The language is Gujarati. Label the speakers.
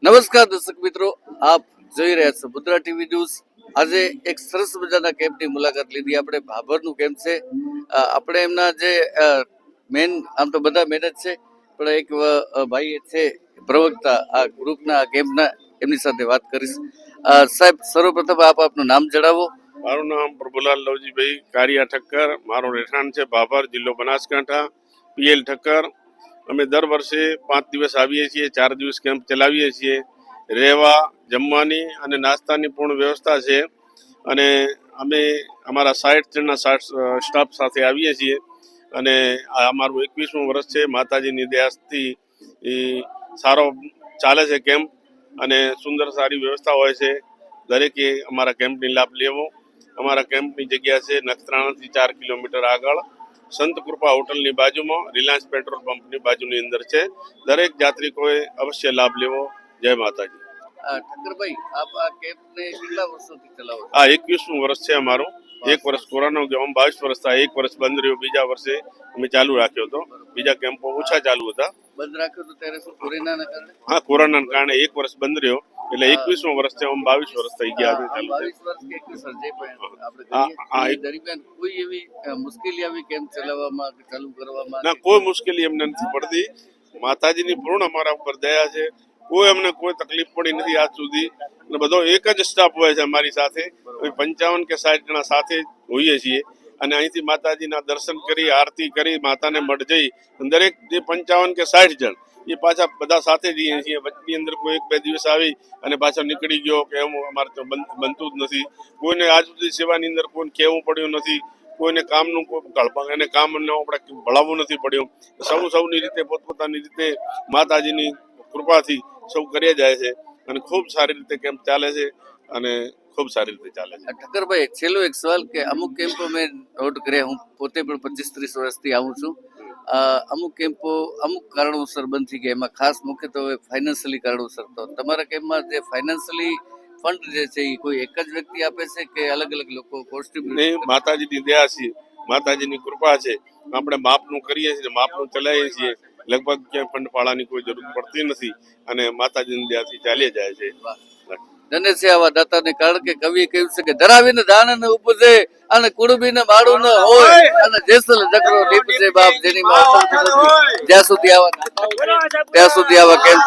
Speaker 1: નમસ્કાર દર્શક મિત્રો, આપ જોઈ રહ્યા છો મુદ્રા ટીવી ન્યૂઝ. આજે એક સરસ મજાના કેમ્પની મુલાકાત લીધી આપણે. ભાભરનું કેમ્પ છે. આપણે એમના જે મેન, આમ તો બધા મેન જ છે, પણ એક ભાઈ છે પ્રવક્તા આ ગ્રુપના આ કેમ્પના, એમની સાથે વાત કરીશ. સાહેબ, સર્વપ્રથમ આપ આપનું નામ જણાવો.
Speaker 2: મારું નામ પ્રભુલાલ લવજીભાઈ કારિયા ઠક્કર. મારું રહેઠાણ છે ભાભર, જિલ્લો બનાસકાંઠા, પીએલ ઠક્કર. અમે દર વર્ષે 5 દિવસ આવીએ છીએ, 4 દિવસ કેમ્પ ચલાવીએ છીએ. રહેવા, જમવાની અને નાસ્તાની પૂર્ણ વ્યવસ્થા છે. અને અમે અમારા 60 જણના સ્ટાફ સાથે આવીએ છીએ. અને આ અમારું 21મું વર્ષ છે. માતાજીની દયાથી સારો ચાલે છે કેમ્પ, અને સુંદર સારી વ્યવસ્થા હોય છે. દરેકે અમારા કેમ્પની લાભ લેવો. અમારા કેમ્પની જગ્યા છે નખત્રાણાથી 4 કિલોમીટર આગળ, સંત કૃપા હોટલની બાજુમાં, રિલાયન્સ પેટ્રોલ પંપની બાજુની અંદર છે. દરેક યાત્રિકોએ અવશ્ય લાભ લેવો. જય માતાજી.
Speaker 1: ઠક્કરભાઈ, આપ આ કેમ્પને કેટલા વર્ષોથી ચલાવો છો?
Speaker 2: આ 21મું વર્ષ છે અમારું. 1 વર્ષ કોરોના ગયો, 22 વર્ષ થાય. 1 વર્ષ બંધ રહ્યો, બીજા વર્ષે અમે ચાલુ રાખ્યો હતો. બીજા કેમ્પો ઓછા ચાલુ હતા.
Speaker 1: બંધ રાખ્યો તો ત્યારે શું કોરોનાના કારણે?
Speaker 2: હા, કોરોનાના કારણે 1 વર્ષ બંધ રહ્યો, એટલે 21મું વર્ષ છે. 22 વર્ષ થઈ ગયા.
Speaker 1: 22 વર્ષ કે 21 વર્ષ જે પણ આપણે કહીએ, દરમિયાન કોઈ એવી મુશ્કેલી આવી કેમ્પ ચલાવવામાં કે ચાલુ કરવામાં?
Speaker 2: ના, કોઈ મુશ્કેલી અમને નથી પડતી. માતાજીની પૂર્ણ અમારા ઉપર દયા છે. કોઈ અમને કોઈ તકલીફ પડી નથી આજ સુધી. અને બધો એક જ સ્ટાફ હોય છે અમારી સાથે. 55 કે 60 જણા સાથે હોઈએ છીએ. અને અહીંથી માતાજીના દર્શન કરી, આરતી કરી, માતાને મઢ જઈ, દરેક જે 55 કે 60 જણ એ પાછા બધા સાથે જઈએ છીએ. વચ્ચેની અંદર કોઈ 1-2 દિવસ આવી અને પાછો નીકળી ગયો કે એમ અમારે તો બનતું જ નથી. કોઈને આજ સુધી સેવાની અંદર કોઈને કહેવું પડ્યું નથી. કોઈને કામનું એને કામનો આપણે ભળાવવું નથી પડ્યું. સૌની રીતે પોતપોતાની રીતે માતાજીની કૃપાથી સૌ કર્યા જાય છે. અને ખૂબ સારી રીતે કેમ્પ ચાલે છે, અને ખૂબ સારી રીતે ચાલે છે.
Speaker 1: ઠક્કરભાઈ, છેલ્લો એક સવાલ કે અમુક કેમ્પો મેં નોટ કર્યા, હું પોતે પણ 25-30 વર્ષથી આવું છું. અમુક કેમ્પો અમુક કારણોસર બંધ થઈ ગયા, એમાં ખાસ મુખ્યત્વે ફાઇનાન્શિયલી કારણોસર. તો તમારા કેમ્પમાં જે ફાઇનાન્શિયલી ફંડ જે છે એ કોઈ એક જ વ્યક્તિ આપે છે કે અલગ અલગ લોકો કોન્ટ્રીબ્યુટ?
Speaker 2: માતાજીની દયા છે, માતાજીની કૃપા છે. આપણે માપનું કરીએ છીએ, માપનું ચલાવીએ છીએ. લગભગ ક્યાંય ફંડ ફાળાની કોઈ જરૂર પડતી નથી, અને માતાજીની દયાથી ચાલી જાય છે.
Speaker 1: ધન્ય છે આવા દાતાને, કારણ કે કવિએ કહ્યું છે કે ધરાવીને દાન ન ઉપજે અને કુળબીને માળું ન હોય, અને જેસલ જકરો નીપજે બાપ જેની માં. જ્યાં સુધી આવા કેમ